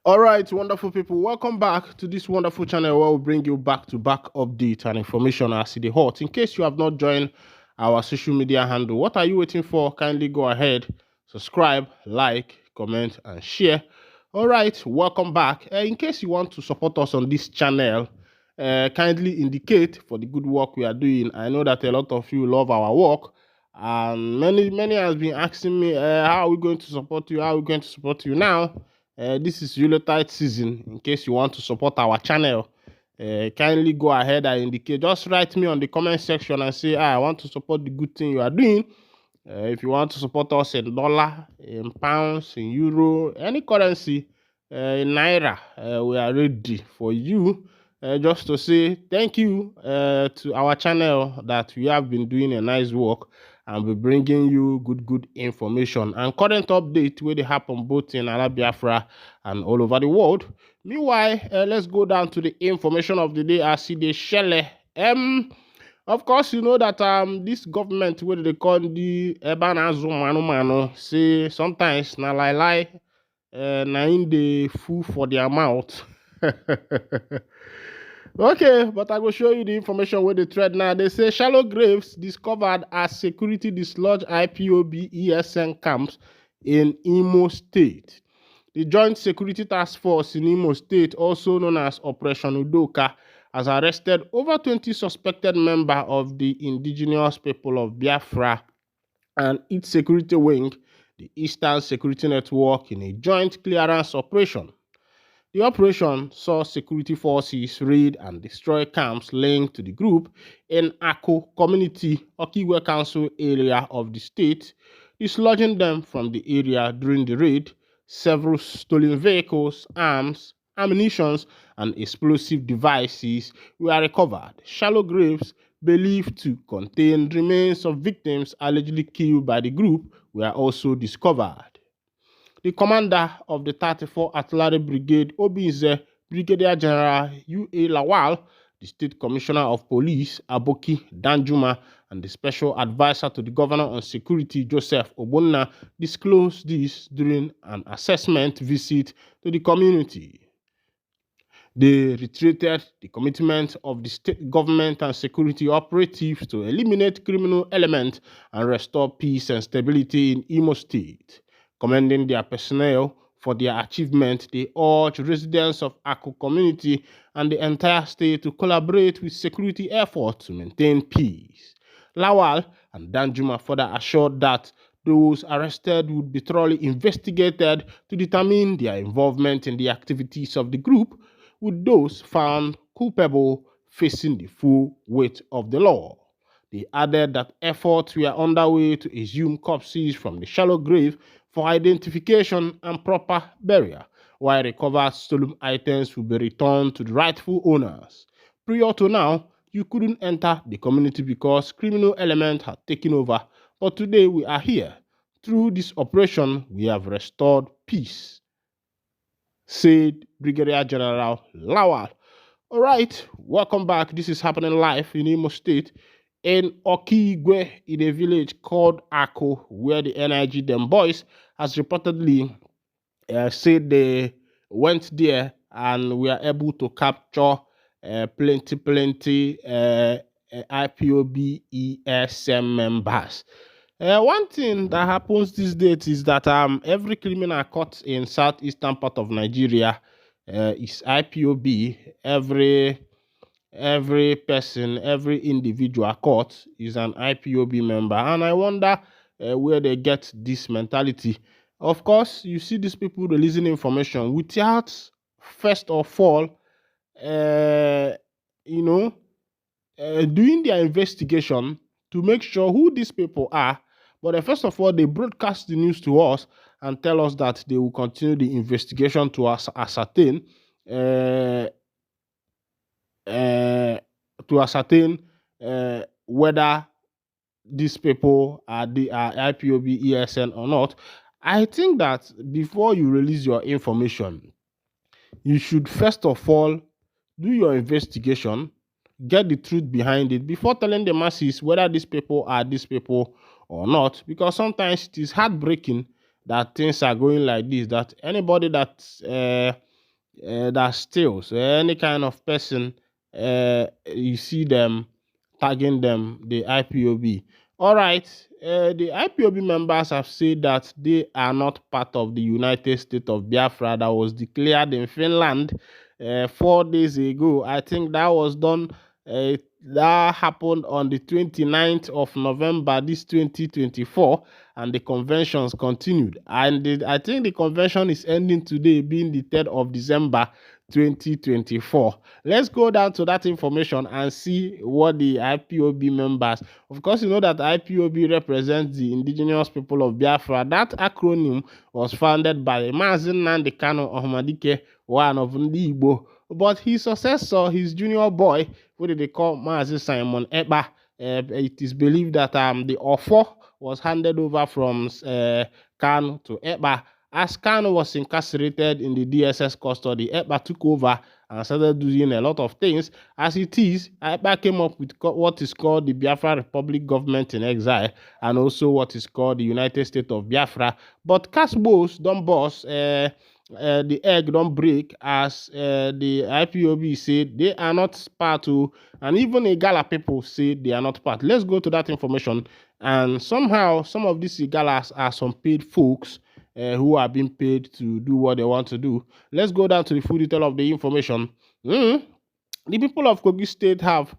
All right, wonderful people, welcome back to this wonderful channel where we bring you back-to-back updates and information as it is hot. In case you have not joined our social media handle, what are you waiting for? Kindly go ahead, subscribe, like, comment, and share. All right, welcome back. In case you want to support us on this channel, kindly indicate for the good work we are doing. I know that a lot of you love our work, and many has been asking me, how are we going to support you? How are we going to support you now? This is Yuletide season. In case you want to support our channel, kindly go ahead and indicate. Just write me on the comment section and say, I want to support the good thing you are doing. If you want to support us in dollar, in pounds, in euro, any currency, in naira, we are ready for you. Just to say thank you to our channel that we have been doing a nice work and be bringing you good information and current update where they happen both in Biafra and all over the world. Meanwhile, let's go down to the information of the day as see the shelle. Of course, you know that this government where they call the urban manu say sometimes na lie na in the fool for their mouth. Okay, but I will show you the information where they thread now. They say shallow graves discovered as security dislodge IPOB ESN camps in Imo State. The Joint Security Task Force in Imo State, also known as Operation Udoka, has arrested over 20 suspected members of the indigenous people of Biafra and its security wing, the Eastern Security Network, in a joint clearance operation. The operation saw security forces raid and destroy camps linked to the group in Ako Community, Okigwe Council area of the state, dislodging them from the area during the raid. Several stolen vehicles, arms, ammunition, and explosive devices were recovered. Shallow graves believed to contain remains of victims allegedly killed by the group were also discovered. The commander of the 34th Artillery Brigade, Obinze, Brigadier General U.A. Lawal, the State Commissioner of Police, Aboki Danjuma, and the Special Advisor to the Governor on Security, Joseph Obonna, disclosed this during an assessment visit to the community. They reiterated the commitment of the state government and security operatives to eliminate criminal elements and restore peace and stability in Imo State. Commending their personnel for their achievement, they urge residents of Ako community and the entire state to collaborate with security efforts to maintain peace. Lawal and Danjuma further assured that those arrested would be thoroughly investigated to determine their involvement in the activities of the group, with those found culpable facing the full weight of the law. They added that efforts were underway to exhume corpses from the shallow grave for identification and proper burial, while recovered stolen items will be returned to the rightful owners. Prior to now, you couldn't enter the community because criminal elements had taken over, but today we are here. Through this operation, we have restored peace, said Brigadier General Lawal. All right, welcome back. This is happening live in Imo State, in Okigwe, in a village called Ako, where the NIG Dem Boys has reportedly said they went there and were able to capture plenty IPOB ESM members. One thing that happens these days is that every criminal caught in southeastern part of Nigeria is IPOB. Every person, every individual caught is an IPOB member, and I wonder where they get this mentality. Of course, you see these people releasing information without first of all, doing their investigation to make sure who these people are. But first of all, they broadcast the news to us and tell us that they will continue the investigation to ascertain whether these people are IPOB ESN or not. I think that before you release your information, you should first of all do your investigation, get the truth behind it before telling the masses whether these people are these people or not, because sometimes it is heartbreaking that things are going like this, that anybody that that steals. Any kind of person, you see them tagging them, the IPOB. All right, the IPOB members have said that they are not part of the United States of Biafra that was declared in Finland 4 days ago. I think that was done. That happened on the 29th of November, this 2024, and the conventions continued. And I think the convention is ending today, being the 3rd of December 2024. Let's go down to that information and see what the IPOB members, of course, you know that IPOB represents the indigenous people of Biafra. That acronym was founded by Mazin Nnamdi Kanu Ohmadike, one of Ndi Igbo. But his successor, his junior boy, what did they call Mazi Simon Ekpa? It is believed that the offer was handed over from Kanu to Ekpa. As Kanu was incarcerated in the DSS custody, Ekpa took over and started doing a lot of things. As it is, Ekpa came up with what is called the Biafra Republic Government in Exile, and also what is called the United States of Biafra. But Casbos don't boss. The egg don't break, as the IPOB said they are not part to, and even Igala people say they are not part. Let's go to that information. And somehow some of these Igalas are some paid folks who are being paid to do what they want to do. Let's go down to the full detail of the information. The people of Kogi State have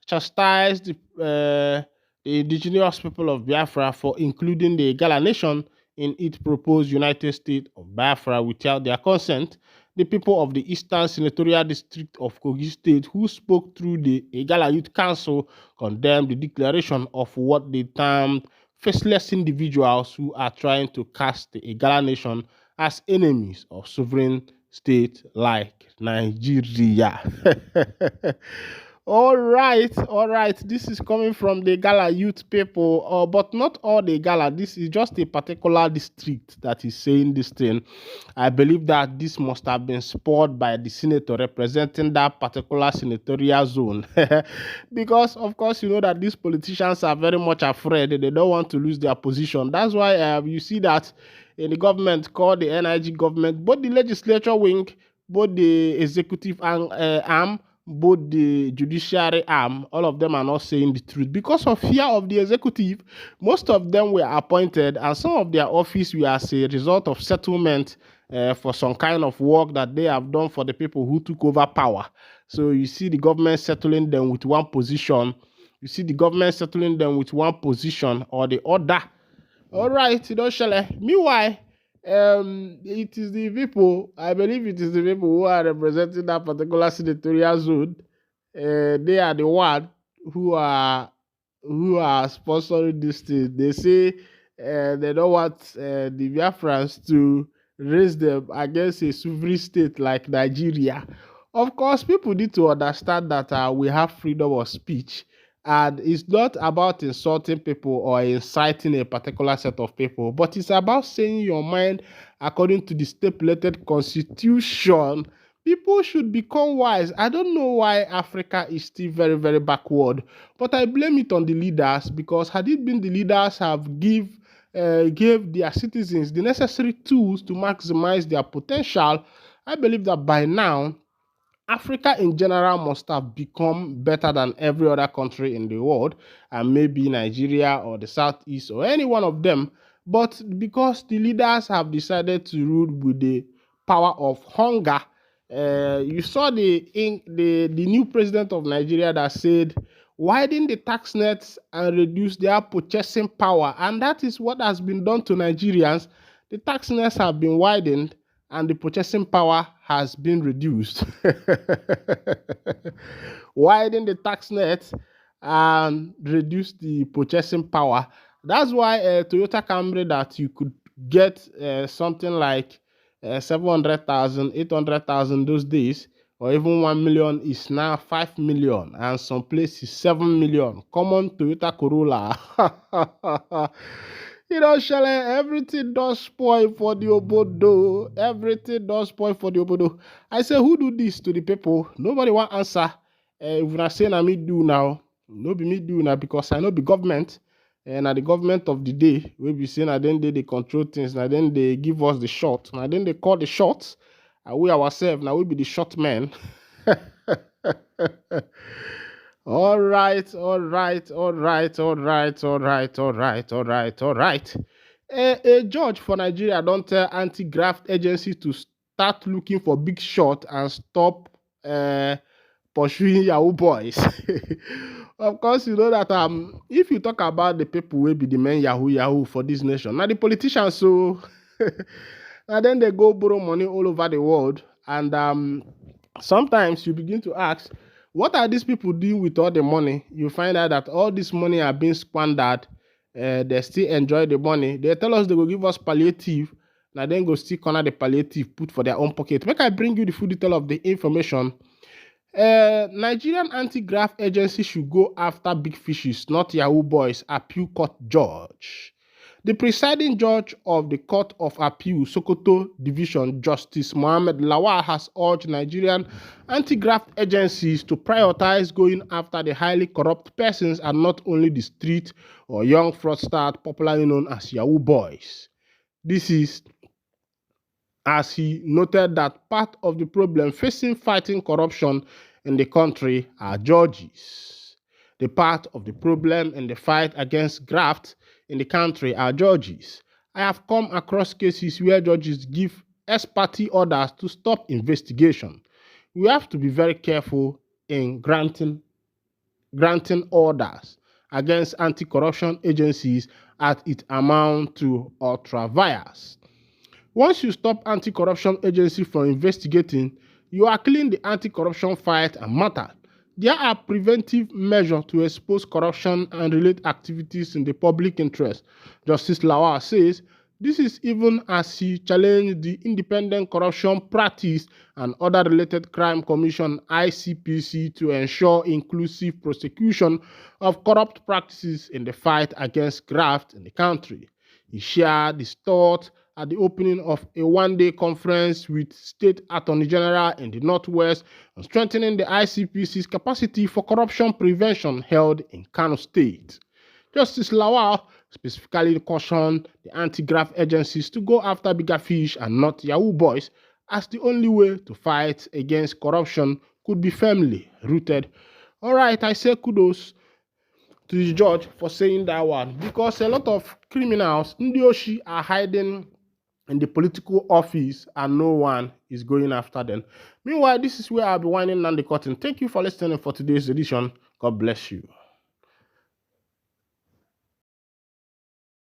chastised the indigenous people of Biafra for including the Igala nation in its proposed United States of Biafra without their consent. The people of the Eastern Senatorial District of Kogi State, who spoke through the Igala Youth Council, condemned the declaration of what they termed faceless individuals who are trying to cast the Igala nation as enemies of sovereign state like Nigeria. All right. This is coming from the Gala youth people, but not all the Gala. This is just a particular district that is saying this thing. I believe that this must have been spurred by the senator representing that particular senatorial zone. Because, of course, you know that these politicians are very much afraid. They don't want to lose their position. That's why you see that in the government called the NIG government, both the legislature wing, both the executive arm, both the judiciary arm, all of them are not saying the truth because of fear of the executive. Most of them were appointed, and some of their office were as a result of settlement for some kind of work that they have done for the people who took over power. So you see the government settling them with one position. You see the government settling them with one position or the other. All right, you know, shall I? Meanwhile, it is the people, I believe it is the people who are representing that particular senatorial zone. They are the one who are sponsoring this thing. They say they don't want the Biafrans to raise them against a sovereign state like Nigeria. Of course, people need to understand that we have freedom of speech. And it's not about insulting people or inciting a particular set of people, but it's about saying your mind according to the stipulated constitution. People should become wise. I don't know why Africa is still very, very backward, but I blame it on the leaders, because had it been the leaders have gave their citizens the necessary tools to maximize their potential, I believe that by now Africa in general must have become better than every other country in the world, and maybe Nigeria or the Southeast or any one of them. But because the leaders have decided to rule with the power of hunger, you saw the new president of Nigeria that said, widen the tax nets and reduce their purchasing power. And that is what has been done to Nigerians. The tax nets have been widened and the purchasing power has been reduced. Widen the tax net and reduce the purchasing power. That's why Toyota Camry that you could get something like 700,000, 800,000 those days, or even 1 million is now 5 million, and some places 7 million. Common Toyota Corolla. You know, Shelley, everything does spoil for the obodo. Everything does spoil for the obodo. I say, who do this to the people? Nobody want answer. If I say na me do now, no be me do now, because I know the government, and at the government of the day, we be saying, and then they control things, and then they give us the shot, and then they call the shots. And we ourselves, now we be the short men. All right, all right, all right, all right, all right, all right, all right, all right. A judge for Nigeria don't tell anti-graft agencies to start looking for big shot and stop pursuing Yahoo boys. Of course, you know that if you talk about the people will be the main Yahoo for this nation, now the politicians, so and then they go borrow money all over the world, and sometimes you begin to ask, what are these people doing with all the money? You find out that all this money are being squandered. They still enjoy the money. They tell us they will give us palliative. Now then go still corner the palliative put for their own pocket. Make I bring you the full detail of the information. Nigerian anti-graft agency should go after big fishes, not Yahoo boys, appeal court judge. The presiding judge of the Court of Appeal, Sokoto Division, Justice Mohammed Lawal, has urged Nigerian anti-graft agencies to prioritize going after the highly corrupt persons and not only the street or young fraudsters popularly known as Yahoo boys. This is as he noted that part of the problem facing fighting corruption in the country are judges. The part of the problem in the fight against graft in the country are judges. I have come across cases where judges give ex parte orders to stop investigation. We have to be very careful in granting orders against anti-corruption agencies as it amounts to ultra vires. Once you stop anti-corruption agency from investigating, you are killing the anti-corruption fight and matter. There are preventive measures to expose corruption and related activities in the public interest. Justice Lawal says this is even as he challenged the Independent Corruption Practice and Other Related Crime Commission (ICPC) to ensure inclusive prosecution of corrupt practices in the fight against graft in the country. He shared his thoughts at the opening of a one-day conference with State Attorney General in the Northwest on strengthening the ICPC's capacity for corruption prevention held in Kano State. Justice Lawal specifically cautioned the anti-graft agencies to go after bigger fish and not Yahoo boys, as the only way to fight against corruption could be firmly rooted. All right, I say kudos to the judge for saying that one, because a lot of criminals, Ndioshi, are hiding in the political office and no one is going after them. Meanwhile, this is where I'll be winding down the curtain. Thank you for listening for today's edition. God bless you.